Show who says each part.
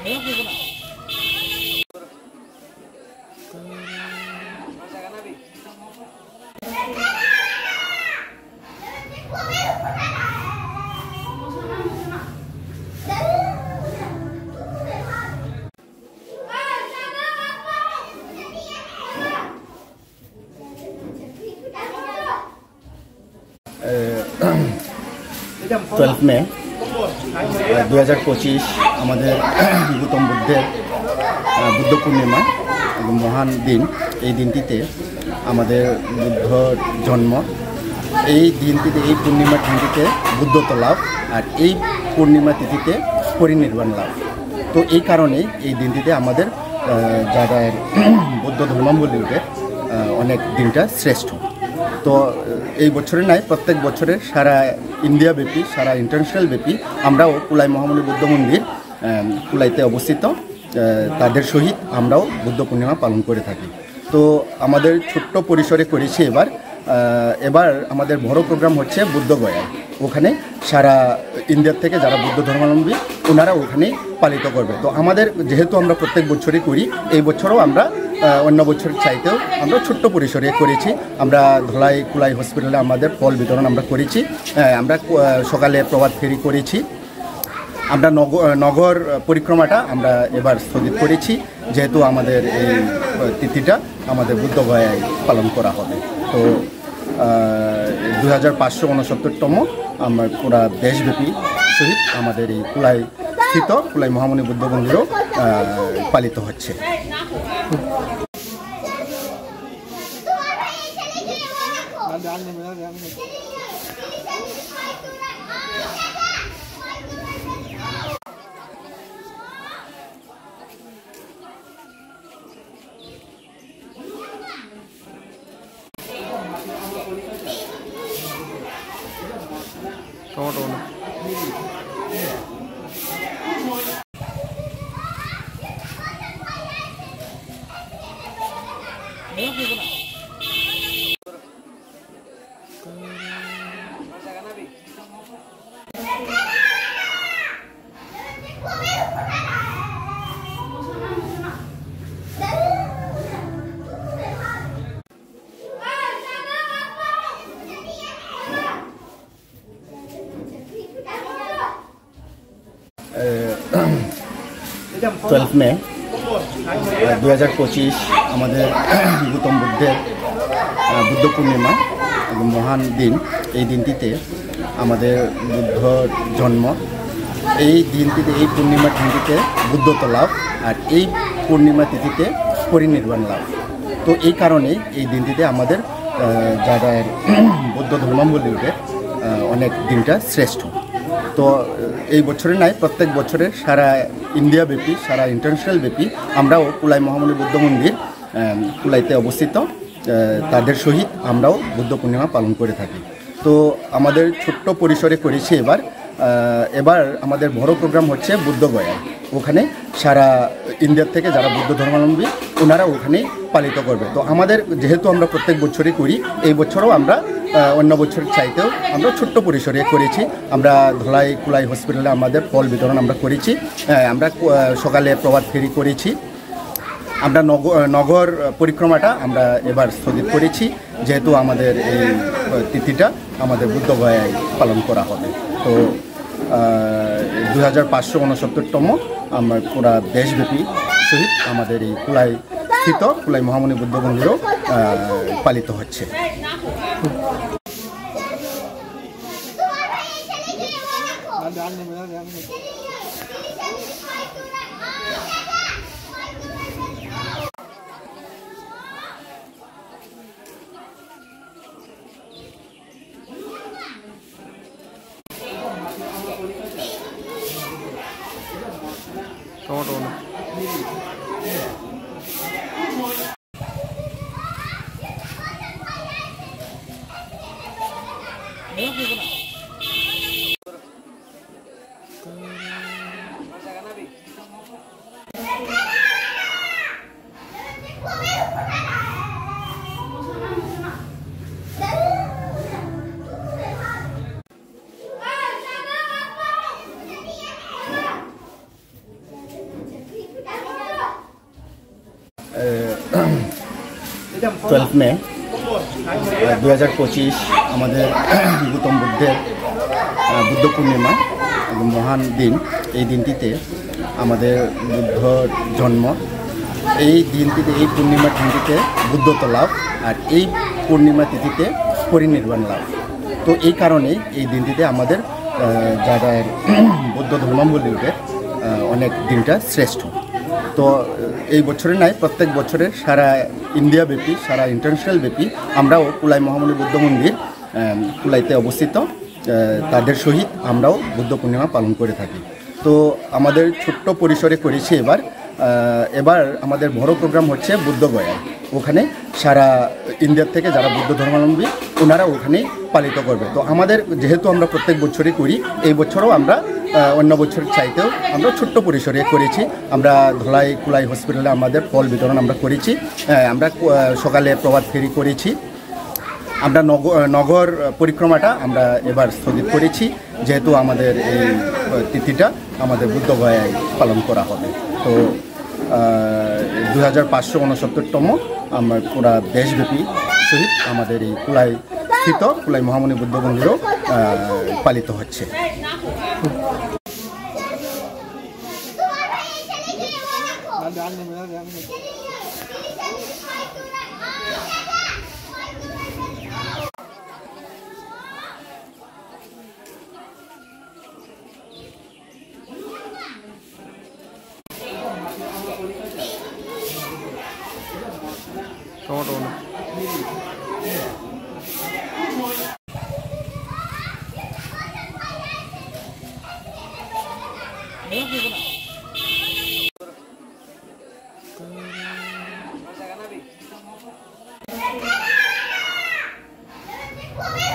Speaker 1: 12 মে 2025 আমাদের গৌতম বুদ্ধের বুদ্ধ পূর্ণিমা মহান দিন। এই দিনটিতে আমাদের বুদ্ধ জন্ম, এই দিনটিতে এই পূর্ণিমা তিথিতে বুদ্ধত্ব লাভ, আর এই পূর্ণিমা তিথিতে পরিনির্বাণ লাভ। তো এই কারণে এই দিনটিতে আমাদের যারা বৌদ্ধ ধর্মাবলম্বীদের অনেক দিনটা শ্রেষ্ঠ। তো এই বছরে নয়, প্রত্যেক বছরের সারা ইন্ডিয়া ব্যাপী, সারা ইন্টারন্যাশনাল ব্যাপী আমরাও কুলাই মহামুনি বুদ্ধ মন্দির কুলাইতে অবস্থিত, তাদের সহিত আমরাও বুদ্ধ পূর্ণিমা পালন করে থাকি। তো আমাদের ছোট্ট পরিসরে করেছি এবার আমাদের বড় প্রোগ্রাম হচ্ছে বুদ্ধগয়ায়। ওখানে সারা ইন্ডিয়ার থেকে যারা বুদ্ধ ধর্মাবলম্বী ওনারা ওখানেই পালিত করবে। তো আমাদের যেহেতু আমরা প্রত্যেক বছরই করি, এই বছরও আমরা অন্য বছরের চাইতেও আমরা ছোট্ট পরিসরে করেছি। আমরা ধলাই কুলাই হসপিটালে আমাদের ফল বিতরণ আমরা করেছি। আমরা সকালে প্রভাত ফেরি করেছি। আমরা নগর পরিক্রমাটা আমরা এবার স্থগিত করেছি, যেহেতু আমাদের এই তিথিটা আমাদের বুদ্ধগয়ায় পালন করা হবে। তো 2569তম আমার পুরা দেশব্যাপী সহিত আমাদের এই কুলাই স্থিত কুলাই মহামুনি বুদ্ধ মন্দিরও পালিত হচ্ছে। মে 2025 আমাদের গৌতম বুদ্ধের বুদ্ধ পূর্ণিমা মহান দিন। এই দিনটিতে আমাদের বুদ্ধ জন্ম, এই দিনটিতে এই পূর্ণিমা তিথিতে বুদ্ধত্ব লাভ, আর এই পূর্ণিমা তিথিতে পরিনির্বাণ লাভ। তো এই কারণে এই দিনটিতে আমাদের যারা বৌদ্ধ ধর্মাবলম্বীদের অনেক দিনটা শ্রেষ্ঠ। তো এই বছরে নয়, প্রত্যেক বছরের সারা ইন্ডিয়া ব্যাপী, সারা ইন্টারন্যাশনাল ব্যাপী আমরাও কুলাই মহামুনি বুদ্ধ মন্দির কুলাইতে অবস্থিত, তাদের সহিত আমরাও বুদ্ধ পূর্ণিমা পালন করে থাকি। তো আমাদের ছোট্ট পরিসরে করেছি এবার আমাদের বড় প্রোগ্রাম হচ্ছে বুদ্ধগয়ায়। ওখানে সারা ইন্ডিয়ার থেকে যারা বুদ্ধ ধর্মাবলম্বী ওনারা ওখানেই পালিত করবে। তো আমাদের যেহেতু আমরা প্রত্যেক বছরই করি, এই বছরও আমরা অন্য বছরের চাইতেও আমরা ছোট্ট পরিসরে করেছি। আমরা ধলাই কুলাই হসপিটালে আমাদের ফল বিতরণ আমরা করেছি। আমরা সকালে প্রভাত ফেরি করেছি। আমরা নগর পরিক্রমাটা আমরা এবার স্থগিত করেছি, যেহেতু আমাদের এই তিথিটা আমাদের বুদ্ধগয়ায় পালন করা হবে। তো 2569তম আমার পুরা দেশব্যাপী সহিত আমাদের এই কুলাই স্থিত কুলাই মহামুনি বুদ্ধ মন্দিরও পালিত হচ্ছে। 12 মে 2025 আমাদের গৌতম বুদ্ধের বুদ্ধ পূর্ণিমা মহান দিন। এই দিনটিতে আমাদের বুদ্ধর জন্ম। এই দিনটিতে, এই পূর্ণিমা দিনটিতে বুদ্ধত্ব লাভ, আর এই পূর্ণিমা তিথিতে পরিনির্বাণ লাভ। তো এই কারণে এই দিনটিতে আমাদের যারা বৌদ্ধ ধর্মাবলম্বীদের অনেক দিনটা শ্রেষ্ঠ। তো এই বছরে নয়, প্রত্যেক বছরে সারা ইন্ডিয়া ব্যাপী, সারা ইন্টারন্যাশনাল ব্যাপী আমরাও কুলাই মহামুনি বুদ্ধ মন্দির কুলাইতে অবস্থিত তাদের সহিত আমরাও বুদ্ধ পূর্ণিমা পালন করে থাকি। তো আমাদের ছোট্ট পরিসরে করেছি এবার আমাদের বড় প্রোগ্রাম হচ্ছে বুদ্ধগয়ায়। ওখানে সারা ইন্ডিয়ার থেকে যারা বুদ্ধ ধর্মাবলম্বী ওনারা ওখানে পালিত করবে। তো আমাদের যেহেতু আমরা প্রত্যেক বছরই করি, এই বছরও আমরা অন্য বছরের চাইতেও আমরা ছোট্ট পরিসরে করেছি। আমরা ধলাই কুলাই হসপিটালে আমাদের ফল বিতরণ আমরা করেছি। আমরা সকালে প্রভাত ফেরি করেছি। আমরা নগর পরিক্রমাটা আমরা এবার স্থগিত করেছি, যেহেতু আমাদের এই তিথিটা আমাদের বুদ্ধগয়ায় পালন করা হবে। তো 2569তম আমার পুরা দেশব্যাপী সহিত আমাদের এই কুলাই স্থিত কুলাই মহামুনি বুদ্ধ মন্দিরও পালিত হচ্ছে। Tomato
Speaker 2: Come on.